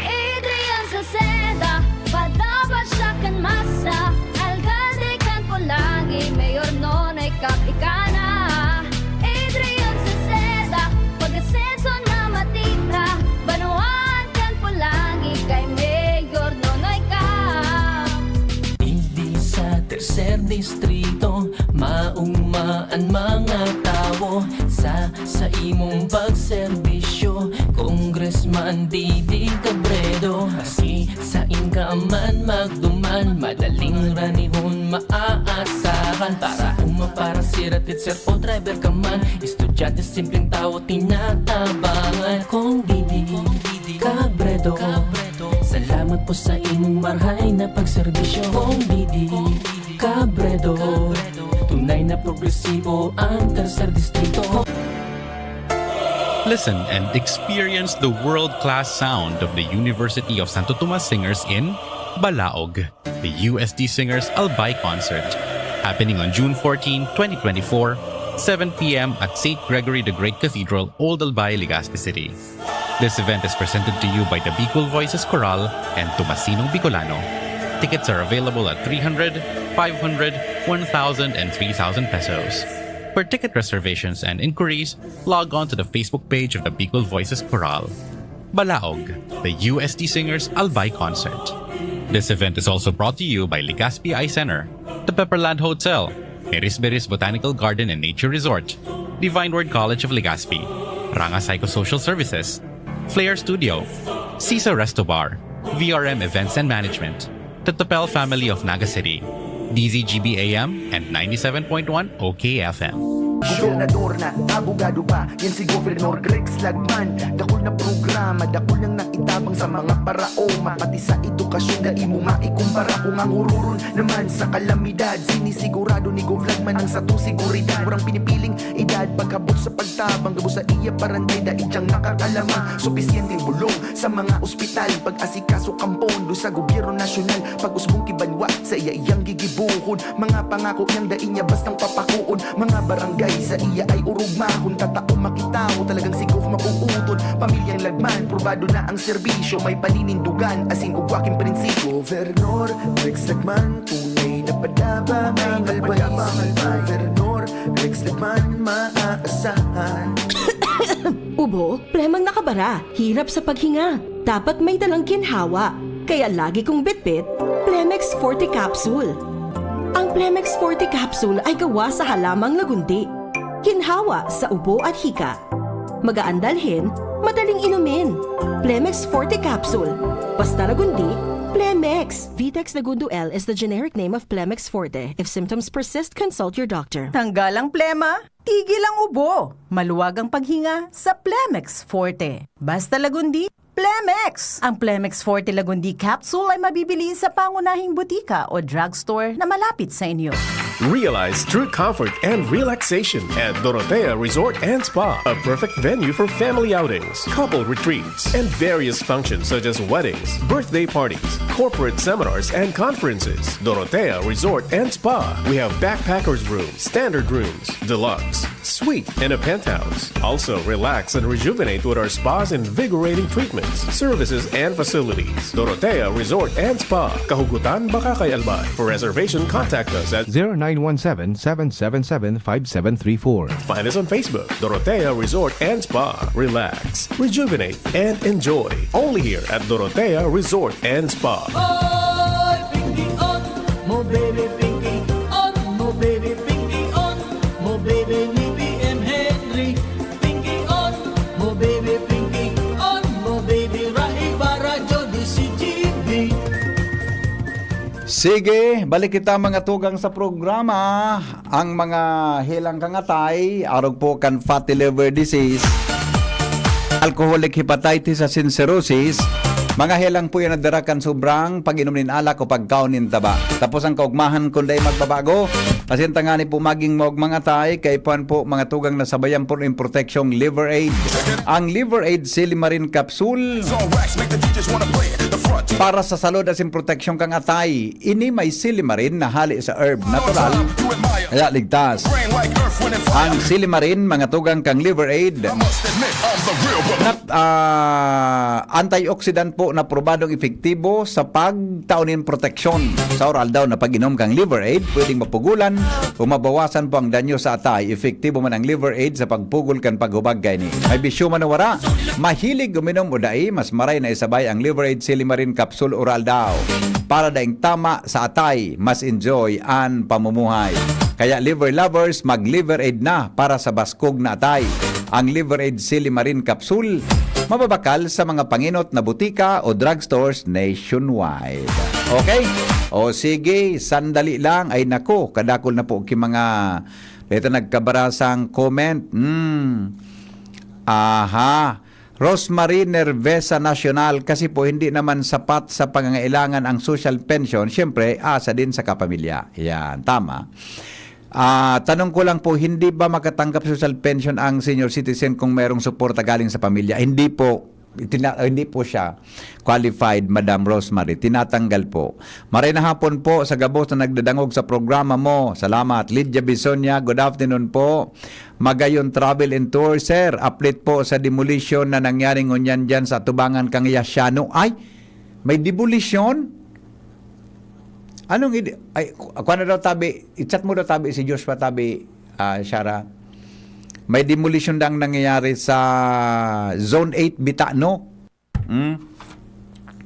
Adrian Salceda, padaba siya kan masa. Alkalde kan po lagi, mayor nonoy kap ikana. Adrian Salceda, pag-asenso na matira. Banuan kan po lagi, kay mayor nonoy kap. Hindi sa tercer distrito maumaan mga tao sa imong pagserbisyo. Congressman Didi Cabredo, si sa inka man magduman, madaling ranihon maaasahan. Para para sirat sir o driver ka man, estudyante simpleng tao tinatabangan. Kung Didi Cabredo, salamat po sa imong marhay na pagserbisyo. Kung Didi Cabredo, tunay na progresibo ang tercer distrito. Listen and experience the world-class sound of the University of Santo Tomas Singers in Balaog, the USD Singers Albay Concert, happening on June 14, 2024, 7 p.m. at St. Gregory the Great Cathedral, Old Albay, Legazpi City. This event is presented to you by the Bicol Voices Choral and Tomasinong Bicolano. Tickets are available at 300, 500, 1,000, and 3,000 pesos. For ticket reservations and inquiries, log on to the Facebook page of the Bicol Voices Choral. Balaog, the USD Singers Albay Concert. This event is also brought to you by Legazpi Eye Center, the Pepperland Hotel, Erisberis Botanical Garden and Nature Resort, Divine Word College of Legazpi, Ranga Psychosocial Services, Flair Studio, CISA Resto Bar, VRM Events and Management, the Topel Family of Naga City, DZGB AM and 97.1 OKFM. Gobernador na, abogado pa, yan si Governor Grex Lagman. Dakol na programa, dakol nang naitabang sa mga paraoma. Pati sa edukasyon, dai mo maikumpara. Kung ang hururon naman sa kalamidad, sinisigurado ni Gov Lagman ang satong seguridad. Murang pinipiling edad, pagkabot sa pagtabang, gabo sa iya parantay, dai diyang nakakalamang. Supisyenteng bulong sa mga ospital, pag-asikaso kampondo sa gobyerno nasyonal. Pag-usbong kibanwa sa iya iyang gigibuhon. Mga pangako niyang dai niya bastang papakuon. Mga barangay sa iya ay urugmahon. Tatao makitaw, talagang si Gov mapuuton. Pamilyang Lagman, probado na ang serbisyo. May paninindugan, asin ugwaking prinsipyo. Governor Rex Lagman, tunay na padaba ang albay. Governor Rex Lagman, maaasahan. Ubo, plemang nakabara, hirap sa paghinga. Dapat may dalang ginhawa. Kaya lagi kong bitbit, Plemex Forte Capsule. Ang Plemex Forte Capsule ay gawa sa halamang lagundi. Ginhawa sa ubo at hika. Magaan dalhin, madaling inumin. Plemex Forte Capsule. Basta lagundi, Plemex. Vitex Lagundo L is the generic name of Plemex Forte. If symptoms persist, consult your doctor. Tanggal ang plema, tigil ang ubo. Maluwag ang paghinga sa Plemex Forte. Basta lagundi, Plemex! Ang Plemex Forte Lagundi Capsule ay mabibili sa pangunahing butika o drugstore na malapit sa inyo. Realize true comfort and relaxation at Dorotea Resort and Spa, a perfect venue for family outings, couple retreats, and various functions such as weddings, birthday parties, corporate seminars, and conferences. Dorotea Resort and Spa. We have backpackers rooms, standard rooms, deluxe, suite, and a penthouse. Also, relax and rejuvenate with our spa's invigorating treatments, services, and facilities. Dorotea Resort and Spa, Kahugutan, Bakakay, Albay. For reservation, contact us at 0917-777-5734. Find us on Facebook, Dorotea Resort and Spa. Relax, rejuvenate, and enjoy. Only here at Dorotea Resort and Spa. Oy, Pinky on, mo baby Pinky on, mo baby Pinky on, mo baby ni BM Henry. Pinky on, mo baby Pinky on, mo baby Rai Barajo di si GB. Sige, balik kita mga tugang sa programa. Ang mga hilang kangatay, arog po kan fatty liver disease, alcoholic hepatitis at cirrhosis. Mga helang po yan nadarakan sobrang pag-inom nin alak o pagkaon nin taba. Tapos ang kaugmahan kundi magbabago. Kasi tangani po maging mga mga tay, kay puan po mga tugang nasabayan po ng proteksyong Liver Aid. Ang Liver Aid Silimarin Capsule para sa salud at proteksyon kang atay. Ini may silimarin na hali sa herb natural. Kaya ligtas. Ang silimarin, mga tugang kang Liver Aid, antioxidant po na probadong epektibo sa pagtaunin proteksyon. Sa oral daw na pag-inom kang Liver Aid, pwedeng mapugulan o mabawasan po ang danyo sa atay. Epektibo man ang Liver Aid sa pagpugol kan paghubag gani. May bisyo man na wara. Mahilig uminom o dai, mas maray na isabay ang Liver Aid Silimarin Capsule oral daw. Para daing tama sa atay, mas enjoy ang pamumuhay. Kaya liver lovers, mag-Liver Aid na para sa baskog na atay. Ang Liver Aid Silimarin Capsule, mababakal sa mga panginot na butika o drugstores nationwide. Okay? O sige, sandali lang. Ay nako, kadakol na po mga ito nagkabarasang comment. Aha. Rosemary Nervesa Nacional, kasi po hindi naman sapat sa pangangailangan ang social pension. Siyempre, asa din sa kapamilya. Yan, tama. Tanong ko lang po, hindi ba makatanggap social pension ang senior citizen kung mayroong suporta galing sa pamilya? Hindi po. Hindi po siya qualified, Madam Rosemary. Tinatanggal po. Maray na hapon po sa gabos na nagdadangog sa programa mo. Salamat. Lydia Bisonia, good afternoon po. Magayon Travel and Tour, sir. Update po sa demolition na nangyari ngunyan dyan sa Tubangan kang Yasyano. Ay, may demolition? Anong ay, ako na daw tabi, i-chat mo daw tabi si Joshua tabi, Shara. May demolition dang nangyayari sa Zone 8 Bitano.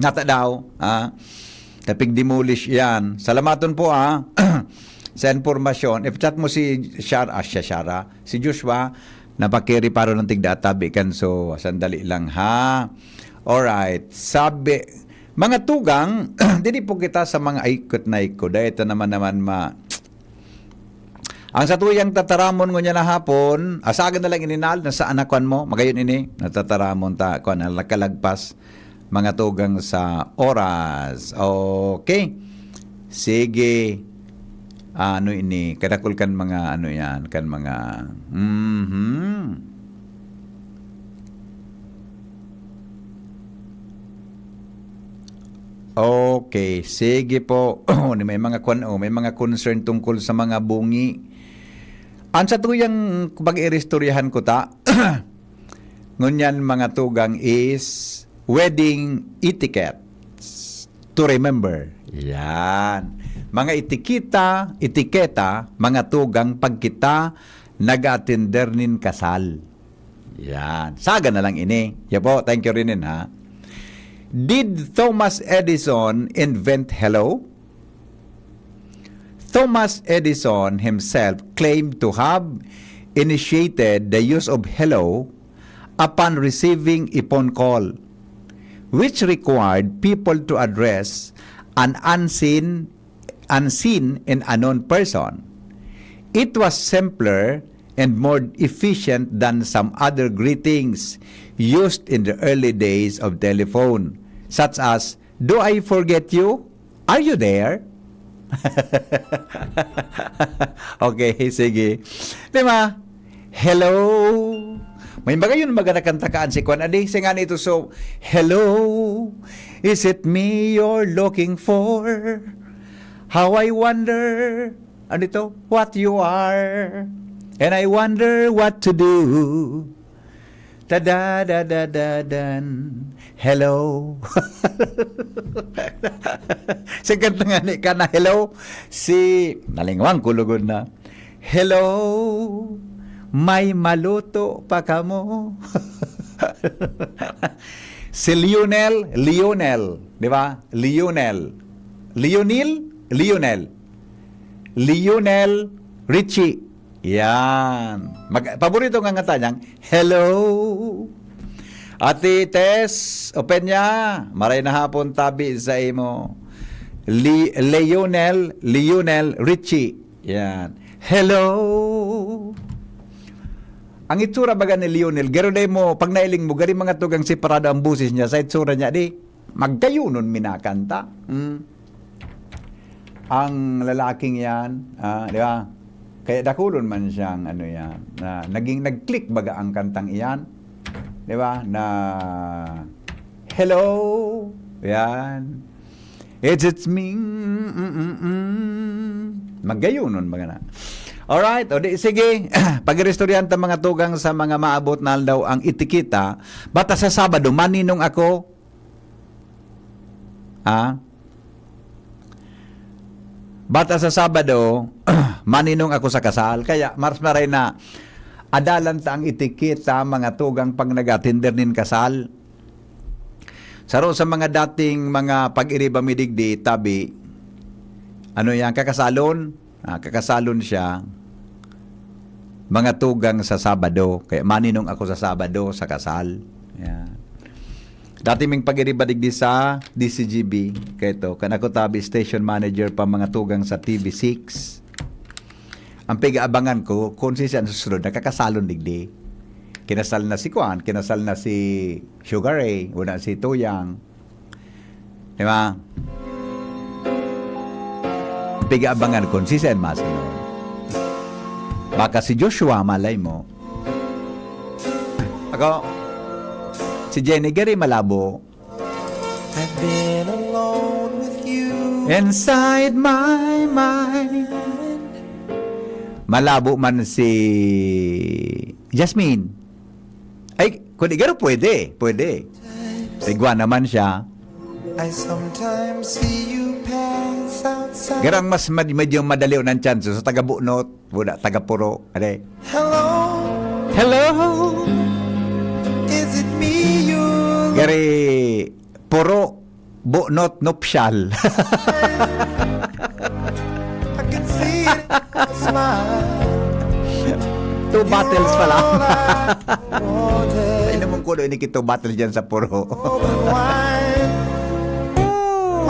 Nata daw. Tapig demolish yan. Salamaton po sa informasyon. I-chat mo si Shara, si Joshua, napakiri para ng tigdatabi kan. So, sandali lang ha. Alright. Sabi, mga tugang, dili po kita sa mga ikot na ikot. Dahil ito naman ang satuyang tataramon ngunya na hapon, asagan na lang ininal na sa anakon mo, magayon ini, natataramon ta, kuan nakalagpas mga tugang sa oras. Okay. Sige. Ano ini, kadakol kan mga ano yan, kan mga Okay, sige po. May mga may mga concern tungkol sa mga bungi. Ang sa tuyang pag-iristoryahan ko ta, ngunyan mga tugang is wedding etiquettes to remember. Yan. Mga etiketa, mga tugang pag kita nag-attender nin kasal. Yan. Saga na lang ini. Yan po, thank you rin ha. Did Thomas Edison invent hello? Thomas Edison himself claimed to have initiated the use of hello upon receiving a phone call, which required people to address an unseen and unknown person. It was simpler and more efficient than some other greetings used in the early days of telephone, such as, "Do I forget you? Are you there?" Okay, sige. Diba? Hello. May mga yun maganakantakaan si Kwan Adi. Singa nito, so, "Hello, is it me you're looking for? How I wonder," ano ito? "What you are. And I wonder what to do. Ta-da-da-da-da-dan. Hello." Sikat na nga ni ka na hello. Si, nalingwang kulugod na. "Hello, may maluto pa kamo." Si Lionel, di ba? Lionel Richie. Yan. Paborito nga nga tanyang, "Hello." Ati Tess Openya, maray na hapon tabi sa imo. Lionel Richie. Yan. "Hello." Ang itsura baga ni Lionel, garo day mo, pag nailing mo, gari mga tugang separado ang busis niya, sa itsura niya, di, magkayunon minakanta. Ang lalaking yan, di ba? Kaya dakulon man siyang, ano yan, na naging nag-click baga ang kantang iyan. Di ba? Na, "Hello." Yan. It's me. Magayunon baga na. Alright, o di, sige. Pag-restoryanta mga tugang sa mga maabot na daw ang itikita, bata sa Sabado, maninong ako? Bata sa Sabado, maninong ako sa kasal. Kaya, mars maray na, adalan ta ang itikita mga tugang pag nag-atinder nin kasal. Saro sa mga dating mga pag-iriba midigdi, tabi, ano yan, kakasalon? Kakasalon siya, mga tugang sa Sabado. Kaya maninong ako sa Sabado sa kasal. Yan. Dati ming pag-iribadigdi sa DCGB. Kaya ito, kanako tabi station manager pa mga tugang sa TV6. Ang pag-aabangan ko, kung siya susunod, nakakasalon digdi. Kinasal na si Kwan, kinasal na si Sugar Ray, una si Tuyang. Di ba? Pag-aabangan ko, si Sen Masino. Baka si Joshua, malay mo. Ako, si Jenny Gary Malabo. I've been alone with you. Inside my mind. Malabo man si Jasmine. Ay, kung igaro pwede. Sigwa naman siya. I sometimes see you pass outside. Garang mas medyo madali ng chance sa taga-Bunot, wala taga-Puro. Ade. Hello. Is it me you? Gari Puro, Bunot, Nupsyal. I can see it smile. 2 battles pa lang. Ay naman ko doon ikito battle dyan sa Puro.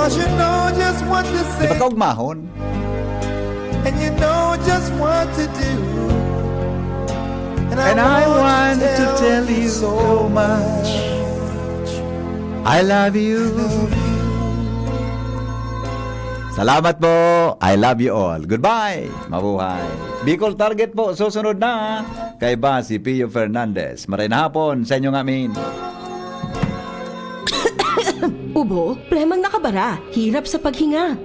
Cause you know just what to say. Di ba kaugmahon? And you know just what to do. And I want to tell you so much. I love you. Salamat po. I love you all. Goodbye. Mabuhay. Bicol Target po. Susunod na. Kay ba si Pio Fernandez. Maray na hapon sa inyong amin. Ubo, premang nakabara, hirap sa paghinga.